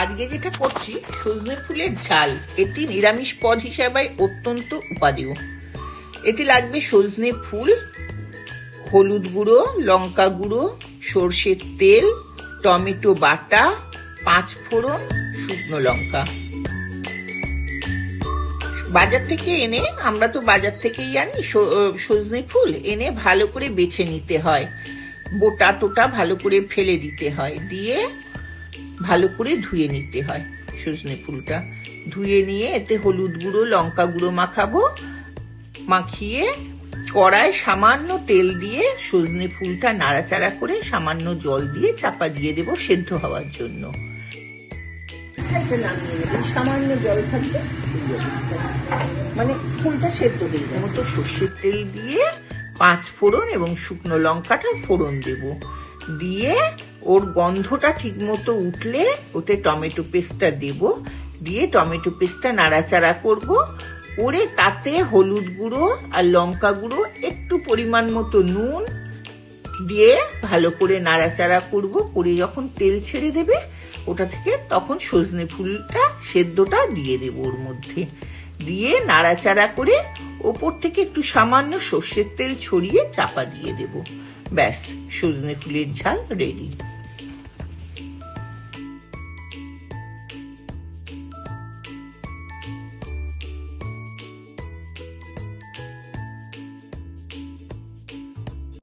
আজকে যেটা করছি সজনে ফুলের ঝাল। এটি নিরামিষ পদ হিসাবে অত্যন্ত উপাদেয়। এতে লাগবে সজনে ফুল, হলুদ গুঁড়ো, লঙ্কা গুঁড়ো, সর্ষের তেল, টমেটো বাটা, 5 ফোড়ন, শুকনো লঙ্কা। বাজার থেকে এনে, আমরা তো বাজার থেকেই আনি সজনে ফুল, এনে ভালো করে বেছে নিতে হয়, বোটা টোটা ভালো করে ফেলে দিতে হয়, দিয়ে ভালো করে ধুয়ে নিতে হয়। সজনে ফুলটা ধুয়ে নিয়ে এতে হলুদ গুঁড়ো, লঙ্কা গুঁড়ো মাখাবো। মাখিয়ে কড়ায় সামান্য তেল দিয়ে সজনে ফুলটা নাড়াচাড়া করে সামান্য জল দিয়ে চাপা দিয়ে দেব সেদ্ধ হওয়ার জন্য। সামান্য জল থাকবে, মানে ফুলটা সেদ্ধ হয়ে যাবে। মতো সর্ষের তেল দিয়ে 5 ফোড়ন এবং শুকনো লঙ্কাটা ফোড়ন দেব। দিয়ে ওর গন্ধটা ঠিক মতো উঠলে ওতে টমেটো পেস্টটা দেব। দিয়ে টমেটো পেস্টটা নাড়াচাড়া করব। করে তাতে হলুদ গুঁড়ো আর লঙ্কা গুঁড়ো, একটু পরিমাণ মতো নুন দিয়ে ভালো করে নাড়াচাড়া করব। করে যখন তেল ছেড়ে দেবে ওটা থেকে, তখন সজনে ফুলটা সেদ্ধটা দিয়ে দেব ওর মধ্যে। দিয়ে নাড়াচাড়া করে ওপর থেকে একটু সামান্য সর্ষের তেল ছড়িয়ে চাপা দিয়ে দেব। ব্যাস, সজনে ফুলের ঝাল রেডি।